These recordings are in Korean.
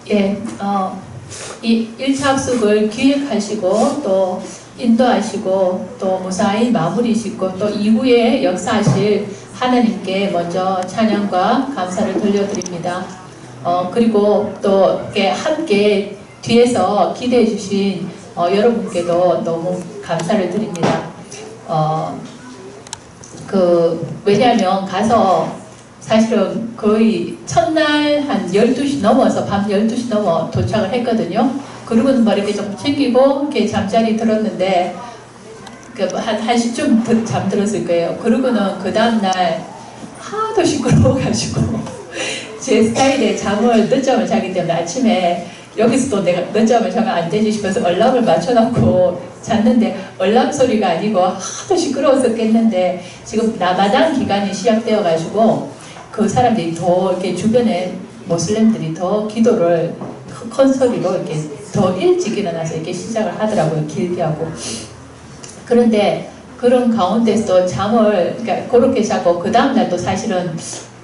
예, 이 1차 합숙을 기획하시고 또 인도하시고 또 무사히 마무리 짓고 또 이후에 역사하실 하나님께 먼저 찬양과 감사를 돌려드립니다. 그리고 또 이렇게 함께 뒤에서 기대해 주신 여러분께도 너무 감사를 드립니다. 왜냐하면 가서 사실은 거의 첫날 한 12시 넘어서 밤 12시 넘어 도착을 했거든요. 그러고는 뭐 이렇게 좀 챙기고 이렇게 잠자리 들었는데 한 1시쯤 잠들었을 거예요. 그러고는 그 다음날 하도 시끄러워가지고 제 스타일에 잠을 늦잠을 자기 때문에 아침에 여기서 또 내가 늦잠을 자면 안 되지 싶어서 얼람을 맞춰놓고 잤는데 얼람 소리가 아니고 하도 시끄러워서 깼는데 지금 라마단 기간이 시작되어가지고 그 사람들이 더 이렇게 주변에 모슬렘들이 더 기도를 큰 소리로 이렇게 더 일찍 일어나서 이렇게 시작을 하더라고요. 길게 하고. 그런데 그런 가운데서 잠을 그러니까 그렇게 자고 그 다음날도 사실은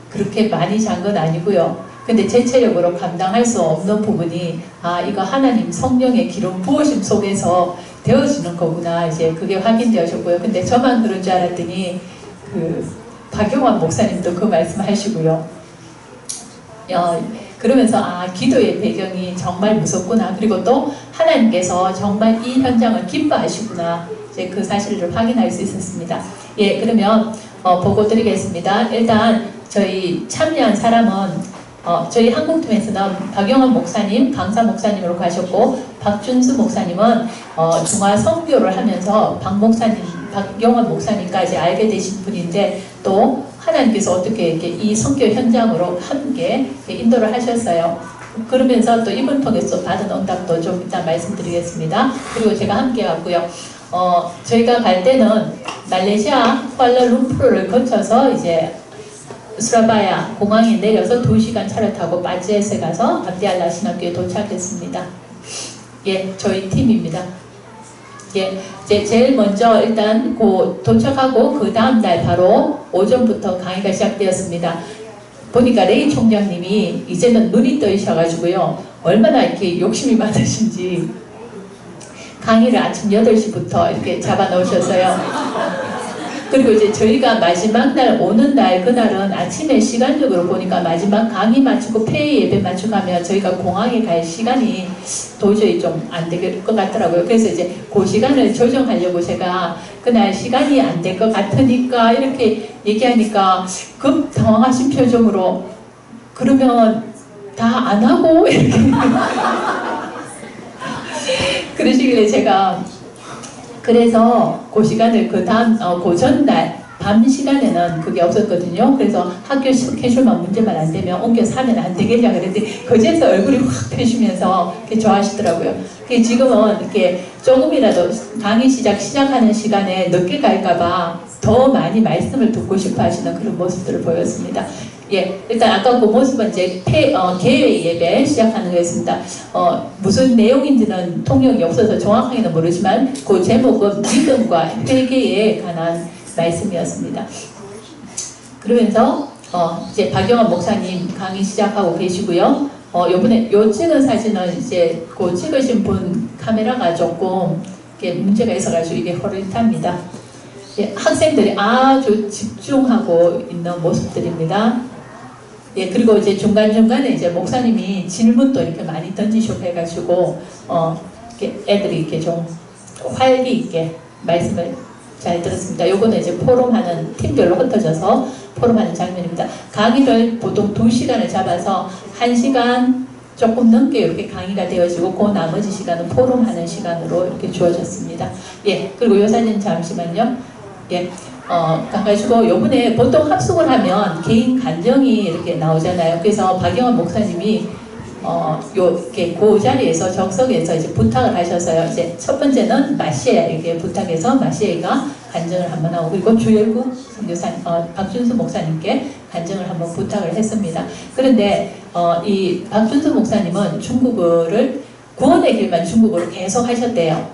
그렇게 많이 잔 건 아니고요. 근데 제 체력으로 감당할 수 없는 부분이 이거 하나님 성령의 기름 부으심 속에서 되어지는 거구나 이제 그게 확인되어졌고요. 근데 저만 그런 줄 알았더니 박용환 목사님도 그 말씀하시고요. 그러면서 기도의 배경이 정말 무섭구나. 그리고 또 하나님께서 정말 이 현장을 기뻐하시구나. 이제 그 사실을 확인할 수 있었습니다. 예, 그러면 보고 드리겠습니다. 일단 저희 참여한 사람은 저희 한국팀에서는 박용환 목사님, 강사 목사님으로 가셨고 박준수 목사님은 중화 선교를 하면서 박용환 목사님까지 알게 되신 분인데 또 하나님께서 어떻게 이렇게 이 선교 현장으로 함께 인도를 하셨어요. 그러면서 또 이분 통해서 받은 응답도 좀 일단 말씀드리겠습니다. 그리고 제가 함께 갔고요. 저희가 갈 때는 말레이시아 쿠알라룸푸르를 거쳐서 이제 수라바야 공항에 내려서 2시간 차를 타고 바지에스에 가서 압디알라 신학교에 도착했습니다. 예, 저희 팀입니다. 예, 제일 먼저 일단 도착하고 그 다음날 바로 오전부터 강의가 시작되었습니다. 보니까 레이 총장님이 이제는 눈이 떠이셔가지고요. 얼마나 이렇게 욕심이 많으신지 강의를 아침 8시부터 이렇게 잡아 놓으셨어요. 그리고 이제 저희가 마지막 날 오는 날 그날은 아침에 시간적으로 보니까 마지막 강의 마치고 폐회 예배 마치고 하면 저희가 공항에 갈 시간이 도저히 좀 안 될 것 같더라고요. 그래서 이제 그 시간을 조정하려고 제가 그날 시간이 안 될 것 같으니까 이렇게 얘기하니까 급 당황하신 표정으로 그러면 다 안 하고 이렇게 그러시길래 제가 그래서 그 시간을 그 전날 밤 시간에는 그게 없었거든요. 그래서 학교 스케줄만 문제만 안 되면 옮겨서 하면 안 되겠냐 그랬더니 그제서 얼굴이 확 펴시면서 이렇게 좋아하시더라고요. 지금은 이렇게 조금이라도 강의 시작하는 시간에 늦게 갈까봐 더 많이 말씀을 듣고 싶어 하시는 그런 모습들을 보였습니다. 예, 일단 아까 그 모습은 이제 개회 예배 시작하는 거였습니다. 무슨 내용인지는 통역이 없어서 정확하게는 모르지만 그 제목은 믿음과 회개에 관한 말씀이었습니다. 그러면서 이제 박용환 목사님 강의 시작하고 계시고요. 요번에 요 찍은 사진은 이제 그 찍으신 분 카메라가 조금 이렇게 문제가 있어가지고 이게 흐릿합니다. 예, 학생들이 아주 집중하고 있는 모습들입니다. 예, 그리고 이제 중간중간에 이제 목사님이 질문도 이렇게 많이 던지시고 해가지고, 이렇게 애들이 이렇게 좀 활기 있게 말씀을 잘 들었습니다. 요거는 이제 포럼하는 팀별로 흩어져서 포럼하는 장면입니다. 강의를 보통 2시간을 잡아서 1시간 조금 넘게 이렇게 강의가 되어지고 그 나머지 시간은 포럼하는 시간으로 이렇게 주어졌습니다. 예, 그리고 요 사진 잠시만요. 예. 가지고 요번에 보통 합숙을 하면 개인 간정이 이렇게 나오잖아요. 그래서 박용환 목사님이 이렇게 그 자리에서 정석에서 이제 부탁을 하셔서요. 이제 첫 번째는 마시에에게 부탁해서 마시에가 간증을 한번 하고 그리고 주열구 선교사님 박준수 목사님께 간증을 한번 부탁을 했습니다. 그런데 이 박준수 목사님은 중국어를 구원의 길만 중국어로 계속 하셨대요.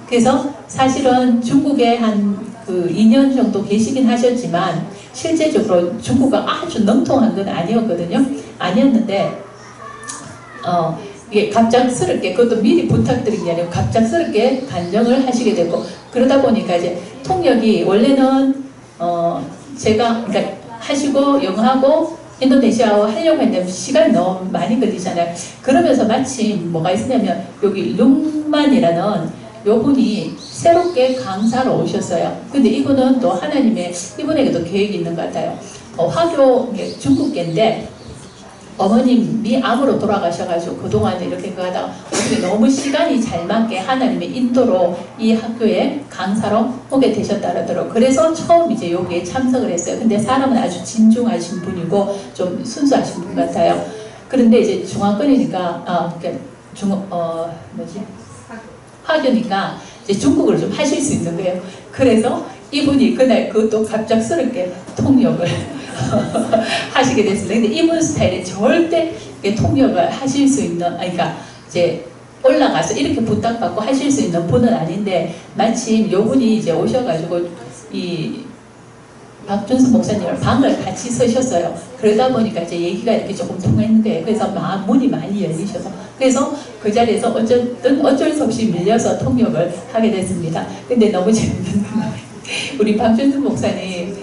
그래서 사실은 중국에 한 2년 정도 계시긴 하셨지만 실제적으로 중국어가 아주 능통한 건 아니었거든요. 아니었는데 이게 갑작스럽게, 그것도 미리 부탁드린 게 아니고 갑작스럽게 간정을 하시게 되고, 그러다 보니까 이제 통역이 원래는 제가 그러니까 하시고 영어하고 인도네시아어 하려고 했는데 시간이 너무 많이 걸리잖아요. 그러면서 마침 뭐가 있었냐면 여기 룽만이라는 요분이 새롭게 강사로 오셨어요. 근데 이분은 또 하나님의, 이분에게도 계획이 있는 것 같아요. 화교 중국계인데 어머님이 암으로 돌아가셔가지고 그동안 이렇게 하다가 어떻게 너무 시간이 잘 맞게 하나님의 인도로 이 학교에 강사로 오게 되셨다 그러더라고요. 그래서 처음 이제 여기에 참석을 했어요. 근데 사람은 아주 진중하신 분이고 좀 순수하신 분 같아요. 그런데 이제 중화권이니까 화교니까 이제 중국어를 좀 하실 수 있는 거예요. 그래서 이분이 그날 그것도 갑작스럽게 통역을 하시게 됐습니다. 근데 이분 스타일에 절대 통역을 하실 수 있는, 그러니까 이제 올라가서 이렇게 부탁받고 하실 수 있는 분은 아닌데 마침 요분이 이제 오셔가지고 이 박준수 목사님을 방을 같이 서셨어요. 그러다 보니까 이제 얘기가 이렇게 조금 통했는 거예요. 그래서 문이 많이 열리셔서, 그래서 그 자리에서 어쨌든 어쩔 수 없이 밀려서 통역을 하게 됐습니다. 근데 너무 재밌는 건 우리 박준수 목사님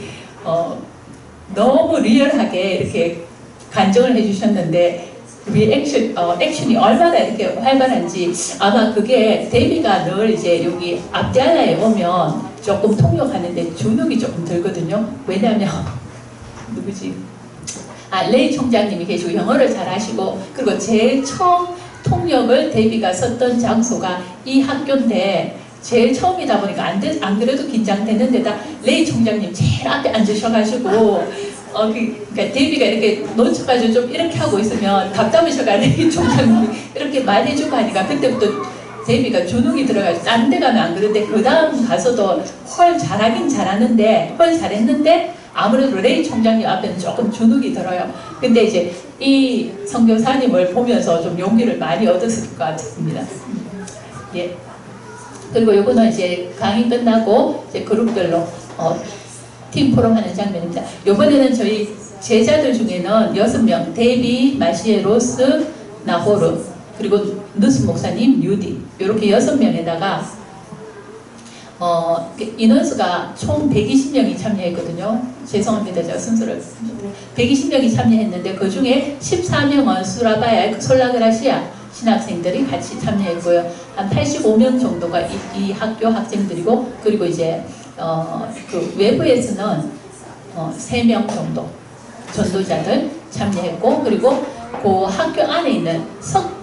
너무 리얼하게 이렇게 간증을 해주셨는데 액션이 얼마나 이렇게 활발한지, 아마 그게 데뷔가 늘 이제 여기 압디알라에 오면 조금 통역하는데 주눅이 조금 들거든요. 왜냐하면 누구지? 레이 총장님이 계시고 영어를 잘 하시고, 그리고 제일 처음 통역을 데뷔가 썼던 장소가 이 학교인데 제일 처음이다 보니까 안 그래도 긴장되는 데다 레이 총장님 제일 앞에 앉으셔가지고 그러니까 데뷔가 이렇게 놓쳐가지고 좀 이렇게 하고 있으면 답답하셔가 레이 총장님이 이렇게 말해주고 하니까 그때부터 데뷔가 주눅이 들어가지고 딴 데 가면 안 그런데 그 다음 가서도 헐 잘하긴 잘하는데 헐 잘했는데 아무래도 레이 총장님 앞에는 조금 주눅이 들어요. 근데 이제 이 선교사님을 보면서 좀 용기를 많이 얻었을 것 같습니다. 예. 그리고 요거는 이제 강의 끝나고 이제 그룹별로 팀 포럼하는 장면입니다. 요번에는 저희 제자들 중에는 6명, 데비, 마시에, 로스, 나호르, 그리고 누스 목사님, 유디, 이렇게 6명에다가 인원수가 총 120명이 참여했거든요. 죄송합니다. 제가 순서를 120명이 참여했는데 그 중에 14명은 수라바야, 솔라그라시아 신학생들이 같이 참여했고요. 한 85명 정도가 이 학교 학생들이고, 그리고 이제 그 외부에서는 3명 정도 전도자들 참여했고, 그리고 그 학교 안에 있는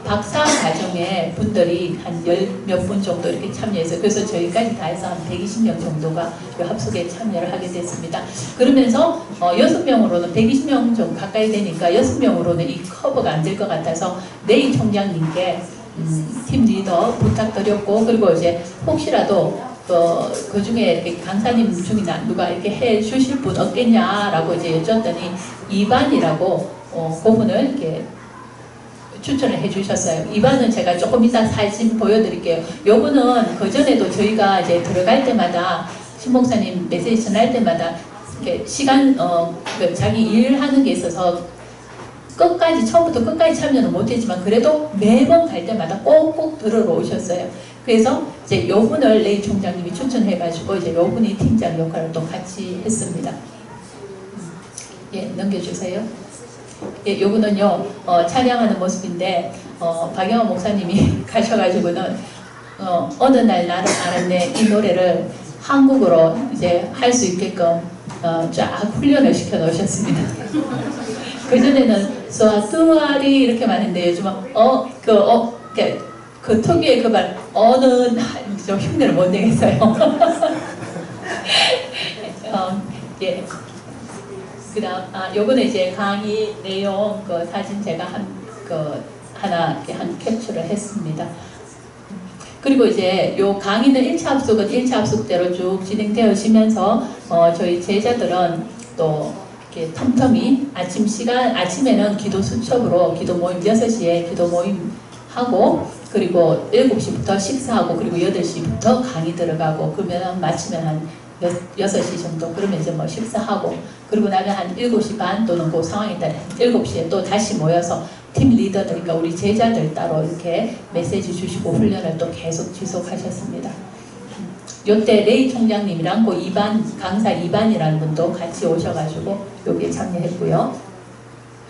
박사 과정의 분들이 한 10몇 분 정도 이렇게 참여해서, 그래서 저희까지 다 해서 한 120명 정도가 합숙에 참여를 하게 됐습니다. 그러면서 6명으로는 120명 정도 가까이 되니까 6명으로는 이 커버가 안 될 것 같아서 레이 총장님께 팀 리더 부탁드렸고, 그리고 이제 혹시라도 그 중에 이렇게 강사님 중이나 누가 이렇게 해 주실 분 없겠냐라고 이제 여쭈었더니 이반이라고 그분을 이렇게 추천을 해주셨어요. 이반은 제가 조금 이따 사진 보여드릴게요. 요분은 그 전에도 저희가 이제 들어갈 때마다 신목사님 메시지 전할 때마다 이렇게 시간 자기 일하는 게 있어서 끝까지 처음부터 끝까지 참여는 못했지만 그래도 매번 갈 때마다 꼭꼭 들으러 오셨어요. 그래서 이제 요분을 레이 총장님이 추천해가지고 이제 요분이 팀장 역할을 또 같이 했습니다. 예, 넘겨주세요. 예, 요거는요 찬양하는 모습인데 박영호 목사님이 가셔가지고는 어느 날 나를 알았네 이 노래를 한국어로 이제 할 수 있게끔 쫙 훈련을 시켜 놓으셨습니다. 그 전에는 소아뚜아리 이렇게만 했는데 요즘은 그 특유의 그 말 어느 좀 흉내를 못 내겠어요. 예. 그다음 요거는 이제 강의 내용 그 사진 제가 하나 캡처를 했습니다. 그리고 이제 요 강의는 1차 합숙은 1차 합숙대로 쭉 진행되어지면서 저희 제자들은 또 이렇게 텀텀이 아침에는 기도 수첩으로 기도 모임 6시에 기도 모임 하고, 그리고 7시부터 식사하고, 그리고 8시부터 강의 들어가고, 그러면 마치면 한 6시 정도, 그러면 이제 뭐 식사하고, 그리고 나면 한 7시 반 또는 그 상황에 따라 7시에 또 다시 모여서 팀 리더들, 그러니까 우리 제자들 따로 이렇게 메시지 주시고 훈련을 또 계속 지속하셨습니다. 요때 레이 총장님이랑 그 2반, 강사 2반이라는 분도 같이 오셔가지고 여기에 참여했고요.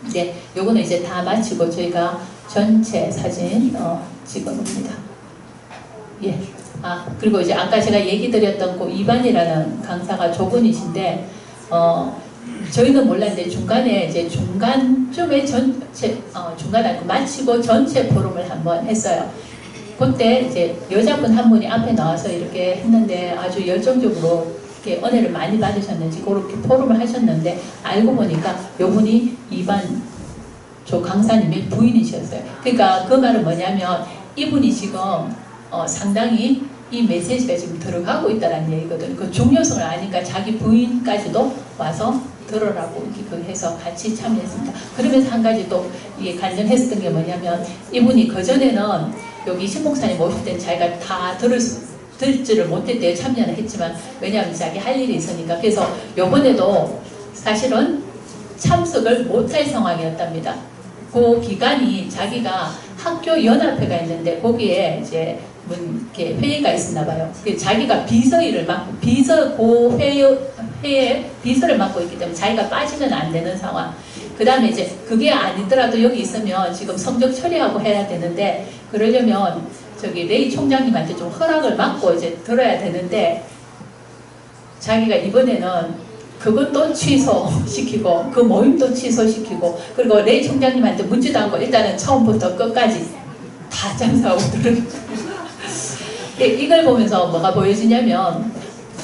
이제 요거는 이제 다 마치고 저희가 전체 사진 찍어놓습니다. 예. 그리고 이제 아까 제가 얘기 드렸던 그 2반이라는 강사가 조근이신데, 저희는 몰랐는데 중간에 이제 중간쯤에 중간 아니고 마치고 전체 포럼을 한번 했어요. 그때 이제 여자분 한 분이 앞에 나와서 이렇게 했는데 아주 열정적으로 이렇게 은혜를 많이 받으셨는지 그렇게 포럼을 하셨는데 알고 보니까 요분이 2반 조 강사님의 부인이셨어요. 그러니까 그 말은 뭐냐면 이분이 지금 상당히 이 메시지가 지금 들어가고 있다는 얘기거든요. 그 중요성을 아니까 자기 부인까지도 와서 들으라고 해서 같이 참여했습니다. 그러면서 한 가지 또 이게 관련했었던 게 뭐냐면 이분이 그전에는 여기 신목사님 오실 때는 자기가 다 들지를 못했대요. 참여는 했지만 왜냐하면 자기 할 일이 있으니까. 그래서 요번에도 사실은 참석을 못할 상황이었답니다. 그 기간이 자기가 학교 연합회가 있는데 거기에 이제 이렇게 회의가 있었나 봐요. 자기가 비서일을 맡고 회에 비서를 맡고 있기 때문에 자기가 빠지면 안 되는 상황. 그 다음에 이제 그게 아니더라도 여기 있으면 지금 성적 처리하고 해야 되는데 그러려면 저기 레이 총장님한테 좀 허락을 받고 이제 들어야 되는데 자기가 이번에는 그것도 취소시키고 그 모임도 취소시키고 그리고 레이 총장님한테 묻지도 않고 일단은 처음부터 끝까지 다 장사하고 들은 이걸 보면서 뭐가 보여지냐면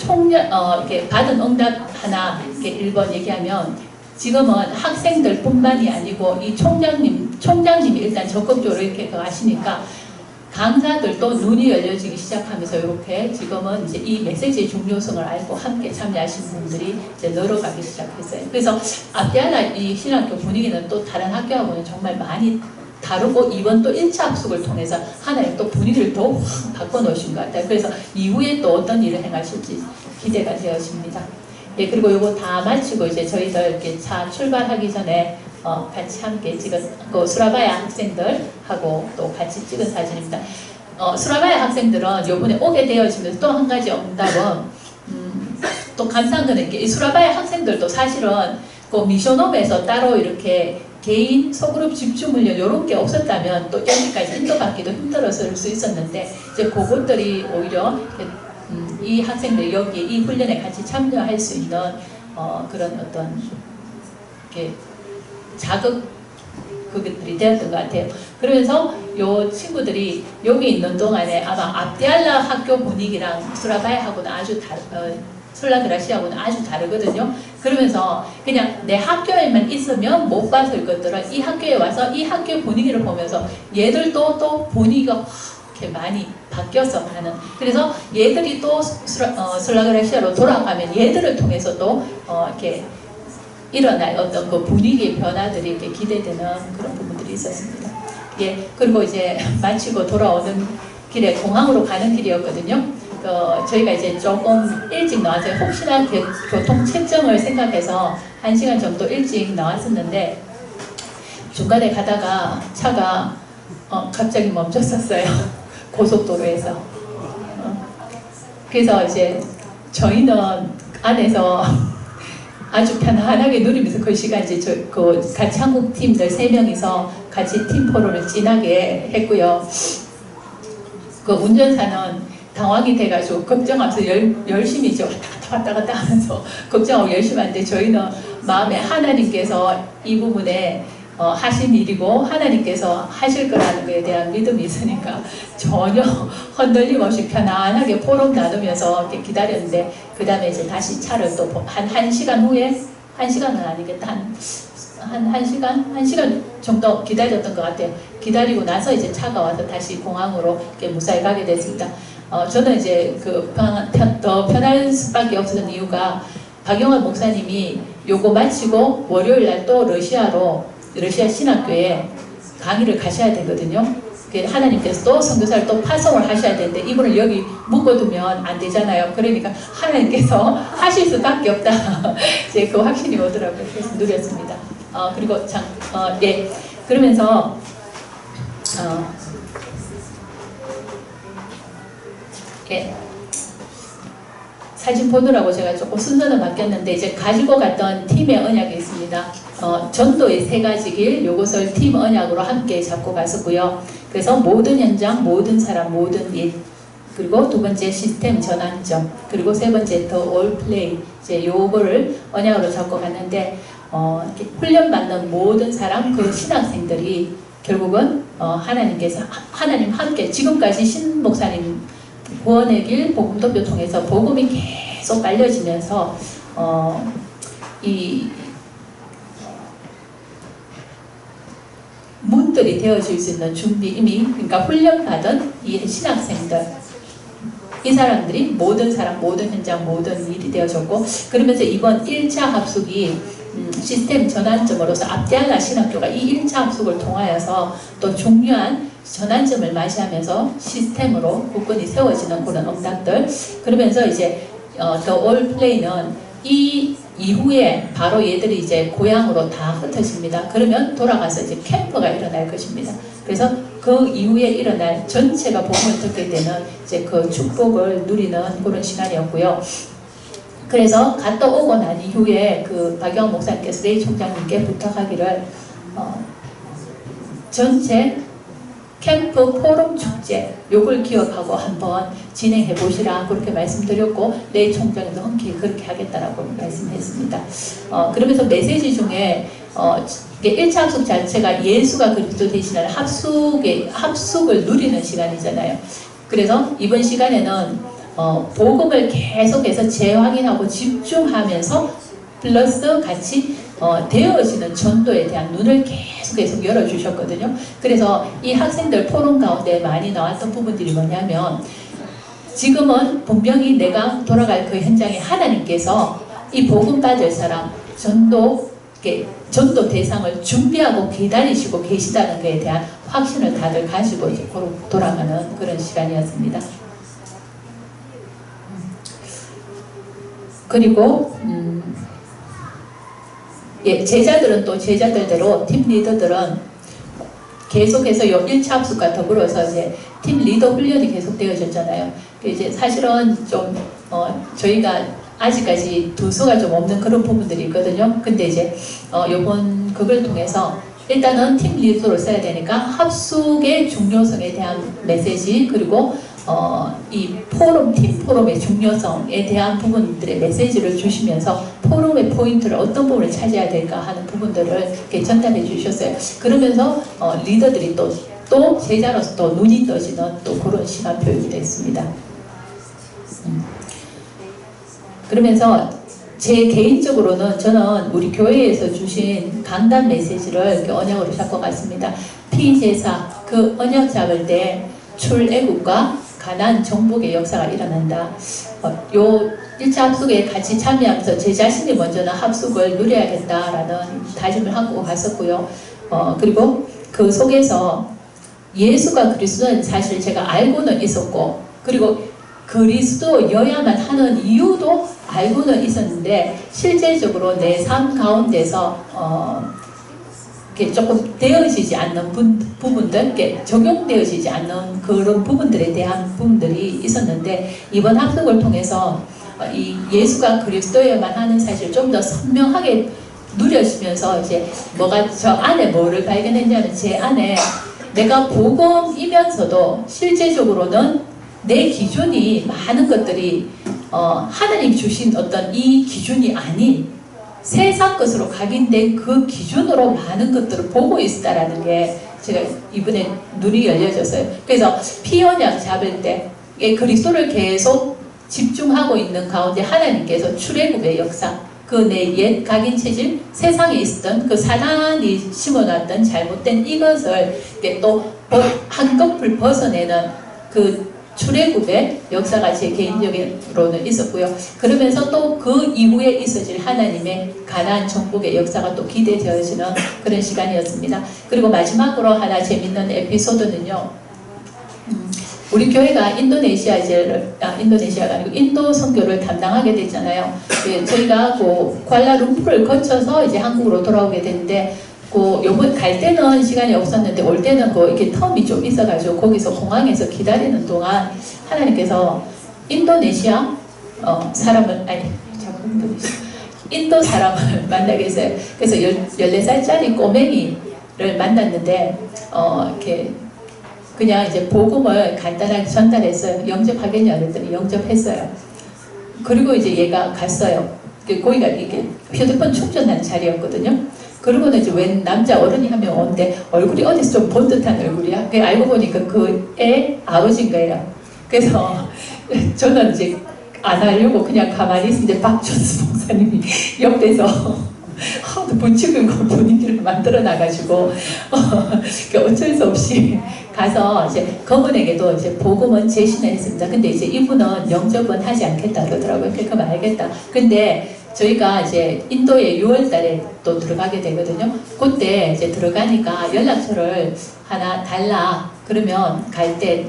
이렇게 받은 응답 하나 이렇게 1번 얘기하면 지금은 학생들 뿐만이 아니고 이 총장님이 일단 적극적으로 이렇게 하시니까 강사들도 눈이 열려지기 시작하면서 이렇게 지금은 이제 이 메시지의 중요성을 알고 함께 참여하신 분들이 이제 늘어가기 시작했어요. 그래서 앞디아나 이 신학교 분위기는 또 다른 학교하고는 정말 많이 다르고 이번 또 1차 학습을 통해서 하나의 또 분위기를 더 확 바꿔놓으신 것 같아요. 그래서 이후에 또 어떤 일을 행하실지 기대가 되어집니다. 예, 그리고 이거 다 마치고 이제 저희들 이렇게 차 출발하기 전에 같이 함께 찍은 그 수라바야 학생들하고 또 같이 찍은 사진입니다. 수라바야 학생들은 요번에 오게 되어지면서 또 한 가지 응답은 또 감사한 거는 이렇게 이 수라바야 학생들도 사실은 그 미션홈에서 따로 이렇게 개인 소그룹 집중훈련 이런 게 없었다면 또 여기까지 인도받기도 힘들었을 수 있었는데 이제 그것들이 오히려 이 학생들이 여기 이 훈련에 같이 참여할 수 있는 그런 어떤 이렇게 자극 그것들이 되었던 것 같아요. 그러면서 요 친구들이 여기 있는 동안에 아마 압디알라 학교 분위기랑 수라바야하고는 아주 솔라드라시하고는 아주 다르거든요. 그러면서 그냥 내 학교에만 있으면 못 봤을 것들은 이 학교에 와서 이 학교 분위기를 보면서 얘들도 또 분위기가 이렇게 많이 바뀌어서 가는. 그래서 얘들이 또 솔라드라시아로 돌아가면 얘들을 통해서 또 이렇게 일어날 어떤 그 분위기의 변화들이 이렇게 기대되는 그런 부분들이 있었습니다. 예, 그리고 이제 마치고 돌아오는 길에 공항으로 가는 길이었거든요. 저희가 이제 조금 일찍 나왔어요. 혹시나 교통 체증을 생각해서 1시간 정도 일찍 나왔었는데 중간에 가다가 차가 갑자기 멈췄었어요. 고속도로에서. 그래서 이제 저희는 안에서 아주 편안하게 누리면서 그 시간 이제 같이 한국 팀들 3명이서 같이 팀 포럼을 진하게 했고요. 그 운전사는 당황이 돼가지고 걱정하면서 열심히 이제 왔다 갔다 하면서 걱정하고 열심히 하는데 저희는 마음에 하나님께서 이 부분에 하신 일이고 하나님께서 하실 거라는 것에 대한 믿음이 있으니까 전혀 흔들림 없이 편안하게 포럼 나누면서 이렇게 기다렸는데 그 다음에 이제 다시 차를 또 한 1시간 후에 1시간은 아니겠다 한 시간 정도 기다렸던 것 같아요. 기다리고 나서 이제 차가 와서 다시 공항으로 이렇게 무사히 가게 됐습니다. 저는 이제 더 편할 수밖에 없었던 이유가 박영환 목사님이 요거 마치고 월요일 날 또 러시아 신학교에 강의를 가셔야 되거든요. 하나님께서 또 선교사를 또 파송을 하셔야 되는데 이분을 여기 묶어두면 안 되잖아요. 그러니까 하나님께서 하실 수밖에 없다. 이제 그 확신이 오더라고요. 그래서 누렸습니다. 그리고 예. 그러면서 이렇게 사진 보느라고 제가 조금 순서는 바뀌었는데 이제 가지고 갔던 팀의 언약이 있습니다. 전도의 3가지 길, 요것을 팀 언약으로 함께 잡고 갔었고요. 그래서 모든 현장, 모든 사람, 모든 일, 그리고 2번째 시스템 전환점, 그리고 3번째 더 올 플레이, 이제 요거를 언약으로 잡고 갔는데 이렇게 훈련받는 모든 사람, 그 신학생들이 결국은 하나님께서 하나님 함께 지금까지 신 목사님 구원의 길 복음도표 통해서 복음이 계속 알려지면서 이 문들이 되어질 수 있는 준비 이미 그러니까 훈련받은 이 신학생들 이 사람들이 모든 사람 모든 현장 모든 일이 되어졌고 그러면서 이번 1차 합숙이 시스템 전환점으로서 압디알라 신학교가 이 1차 합숙을 통하여서 또 중요한 전환점을 맞이하면서 시스템으로 국권이 세워지는 그런 응답들 그러면서 이제 더 올 플레이는 이 이후에 바로 얘들이 이제 고향으로 다 흩어집니다. 그러면 돌아가서 이제 캠프가 일어날 것입니다. 그래서 그 이후에 일어날 전체가 복음을 듣게 되는 이제 그 축복을 누리는 그런 시간이었고요. 그래서 갔다 오고 난 이후에 그 박영원 목사님께서 레이 총장님께 부탁하기를 전체 캠프 포럼 축제 요걸 기억하고 한번 진행해 보시라 그렇게 말씀드렸고 레이 총장님도 흔쾌히 그렇게 하겠다라고 말씀했습니다. 그러면서 메시지 중에 1차 합숙 자체가 예수가 그리스도 대신하는 합숙을 누리는 시간이잖아요. 그래서 이번 시간에는 복음을 계속해서 재확인하고 집중하면서 플러스 같이 되어지는 전도에 대한 눈을 계속 열어주셨거든요. 그래서 이 학생들 포럼 가운데 많이 나왔던 부분들이 뭐냐면 지금은 분명히 내가 돌아갈 그 현장에 하나님께서 이 복음 받을 사람 전도 대상을 준비하고 기다리시고 계시다는 것에 대한 확신을 다들 가지고 이제 돌아가는 그런 시간이었습니다. 그리고 제자들은 또 제자들대로 팀 리더들은 계속해서 1차 합숙과 더불어서 이제 팀 리더 훈련이 계속 되어졌잖아요. 이제 사실은 좀 저희가 아직까지 두수가 좀 없는 그런 부분들이 있거든요. 근데 이제 요번 그걸 통해서 일단은 팀 리더로 써야 되니까 합숙의 중요성에 대한 메시지 그리고 이 팀 포럼의 중요성에 대한 부분들의 메시지를 주시면서 포럼의 포인트를 어떤 부분을 차지해야 될까 하는 부분들을 이렇게 전달해 주셨어요. 그러면서 리더들이 또 제자로서 또 눈이 떠지는 또 그런 시간표가 됐습니다. 그러면서 제 개인적으로는 저는 우리 교회에서 주신 강단 메시지를 이렇게 언약으로 잡고 갔습니다. 피제사 그 언약 잡을 때 출애굽과 가나안 정복의 역사가 일어난다. 요 1차 합숙에 같이 참여하면서 제 자신이 먼저는 합숙을 누려야겠다라는 다짐을 하고 갔었고요. 그리고 그 속에서 예수가 그리스도는 사실 제가 알고는 있었고 그리고 그리스도여야만 하는 이유도 알고는 있었는데 실제적으로 내 삶 가운데서 조금 되어지지 않는 부분들, 적용되어지지 않는 그런 부분들에 대한 부분들이 있었는데 이번 합숙을 통해서 이 예수가 그리스도여야만 하는 사실을 좀 더 선명하게 누려지면서 이제 저 안에 뭐를 발견했냐면 제 안에 내가 복음이면서도 실제적으로는 내 기준이 많은 것들이 하나님 주신 어떤 이 기준이 아닌 세상 것으로 각인된 그 기준으로 많은 것들을 보고 있다라는 게 제가 이번에 눈이 열려졌어요. 그래서 피언약 잡을 때 그리스도를 계속 집중하고 있는 가운데 하나님께서 출애굽의 역사 그 내 옛 각인 체질 세상에 있었던 그 사단이 심어놨던 잘못된 이것을 또 한꺼풀 벗어내는 그 출애굽의 역사가 제 개인적으로는 있었고요. 그러면서 또 그 이후에 있어질 하나님의 가나안 정복의 역사가 또 기대되어지는 그런 시간이었습니다. 그리고 마지막으로 하나 재밌는 에피소드는요. 우리 교회가 인도네시아가 아니고 인도 선교를 담당하게 됐잖아요. 저희가 쿠알라룸푸르를 거쳐서 이제 한국으로 돌아오게 됐는데 요번 갈 때는 시간이 없었는데 올 때는 이렇게 텀이 좀 있어가지고 거기서 공항에서 기다리는 동안 하나님께서 인도네시아 사람을 인도 사람을 만나게 했어요. 그래서 14살짜리 꼬맹이를 만났는데 이렇게 그냥 이제 복음을 간단하게 전달했어요. 영접하겠냐 그랬더니 영접했어요. 그리고 이제 얘가 갔어요. 거기가 이게 휴대폰 충전하는 자리였거든요. 그러고는 이제 웬 남자 어른이 한 명 오는데 얼굴이 어디서 좀 본 듯한 얼굴이야. 알고 보니까 그 애 아버지인 거예요. 그래서 저는 이제 안 하려고 그냥 가만히 있는데 박준수 목사님이 옆에서 하도 부추긴 분위기를 만들어 놔가지고 어쩔 수 없이 가서 이제 그분에게도 이제 복음은 제시는 했습니다. 근데 이제 이분은 영접은 하지 않겠다 그러더라고요. 그럼 알겠다. 근데 저희가 이제 인도에 6월달에 또 들어가게 되거든요. 그때 이제 들어가니까 연락처를 하나 달라. 그러면 갈 때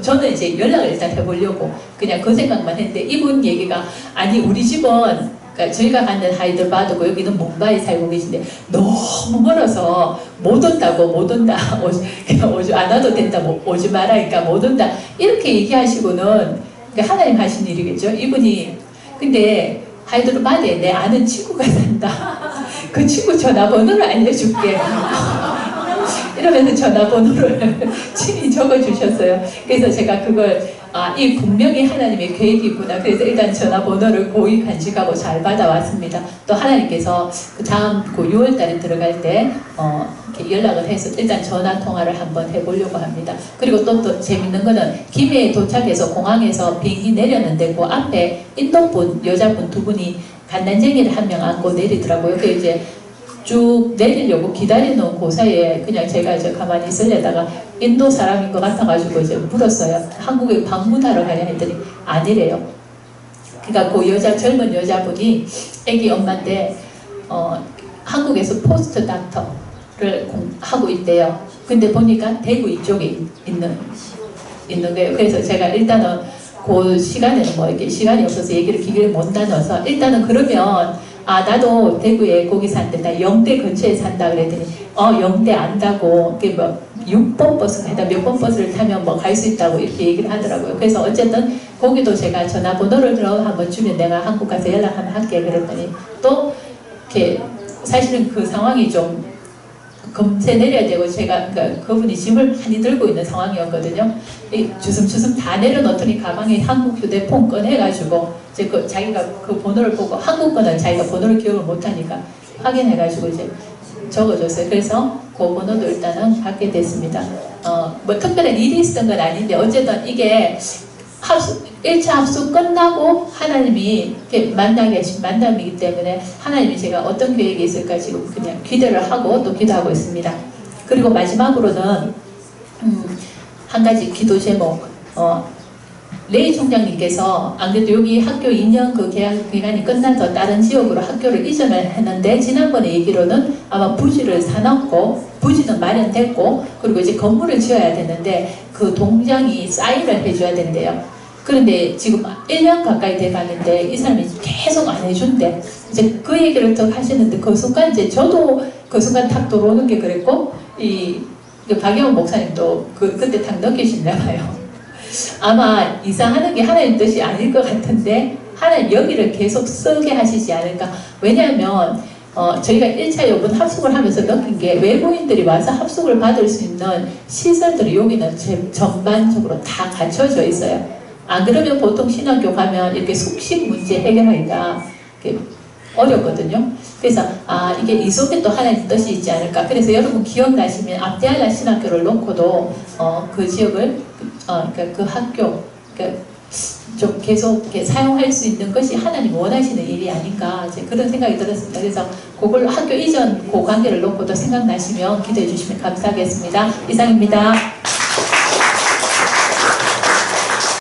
저는 이제 연락을 일단 해보려고 그냥 그 생각만 했는데 이분 얘기가 아니 우리 집은 그러니까 저희가 가는 하이드라바드고 여기는 뭄바이에 살고 계신데 너무 멀어서 못 온다고 못 온다 오지 안 와도 된다 오지 말라니까 못 온다 이렇게 얘기하시고는 그러니까 하나님 하신 일이겠죠. 이분이 근데 하이드라바드에 내 아는 친구가 산다. 그 친구 전화번호를 알려줄게. 이러면서 전화번호를 친히 적어주셨어요. 그래서 제가 그걸 이 분명히 하나님의 계획이 있구나. 그래서 일단 전화번호를 고이 간직하고 잘 받아왔습니다. 또 하나님께서 그 다음 6월달에 들어갈 때 이렇게 연락을 해서 일단 전화 통화를 한번 해보려고 합니다. 그리고 또 재밌는 거는 김해에 도착해서 공항에서 비행기 내렸는데 그 앞에 인도분 여자분 두 분이 갓난쟁이를 한 명 안고 내리더라고요. 그 이제 쭉 내리려고 기다리는 그 사이에 그냥 제가 이제 가만히 있으려다가 인도 사람인 것 같아가지고 이제 물었어요. 한국에 방문하러 가냐 했더니 아니래요. 그러니까 그 젊은 여자분이 애기 엄마인데 한국에서 포스트 닥터를 하고 있대요. 근데 보니까 대구 이쪽에 있는 거예요. 그래서 제가 일단은 그 시간에는 뭐 이렇게 시간이 없어서 얘기를 기계를 못 나눠서 일단은 그러면 나도 대구에 거기 산대 나 영대 근처에 산다 그랬더니 영대 안다고 그게 뭐 6번 버스 가다 몇 번 버스를 타면 뭐 갈 수 있다고 이렇게 얘기를 하더라고요. 그래서 어쨌든 거기도 제가 전화번호를 한번 주면 내가 한국 가서 연락하면 할게 그랬더니 또 이렇게 사실은 그 상황이 좀 금세 내려야 되고 제가 그러니까 그분이 짐을 많이 들고 있는 상황이었거든요. 주섬주섬 다 내려놓더니 가방에 한국 휴대폰 꺼내가지고 이제 자기가 그 번호를 보고 한국 거는 자기가 번호를 기억을 못하니까 확인해가지고 이제 적어줬어요. 그래서 그 번호도 일단은 받게 됐습니다. 뭐 특별한 일이 있었던 건 아닌데 어쨌든 이게 1차 합숙 끝나고 하나님이 이렇게 만나게 하신 만남이기 때문에 하나님이 제가 어떤 계획이 있을까 지금 그냥 기대를 하고 또 기도하고 있습니다. 그리고 마지막으로는 한 가지 기도 제목 레이 총장님께서 안 그래도 여기 학교 2년 그 계약 기간이 끝나서 다른 지역으로 학교를 이전을 했는데 지난번에 얘기로는 아마 부지를 사놨고 부지는 마련됐고 그리고 이제 건물을 지어야 되는데 그 동장이 사인을 해줘야 된대요. 그런데 지금 1년 가까이 돼가는데 이 사람이 계속 안 해준대. 이제 그 얘기를 더 하시는데 그 순간 이제 저도 그 순간 탁 들어오는 게 그랬고 박영훈 목사님도 그때 탁 느끼셨나 봐요. 아마 이사하는 게 하나님 뜻이 아닐 것 같은데 하나님 여기를 계속 쓰게 하시지 않을까. 왜냐하면 저희가 1차 요번 합숙을 하면서 느낀 게 외국인들이 와서 합숙을 받을 수 있는 시설들이 여기는 전반적으로 다 갖춰져 있어요. 안 그러면 보통 신학교 가면 이렇게 숙식 문제 해결하기가 어렵거든요. 그래서 이게 이 속에 또 하나님 뜻이 있지 않을까. 그래서 여러분 기억나시면 압디알라 신학교를 놓고도 그 지역을 그러니까 그 학교 좀 계속 이렇게 사용할 수 있는 것이 하나님 원하시는 일이 아닌가 이제 그런 생각이 들었습니다. 그래서 그걸 학교 이전 그 관계를 놓고도 생각나시면 기도해 주시면 감사하겠습니다. 이상입니다.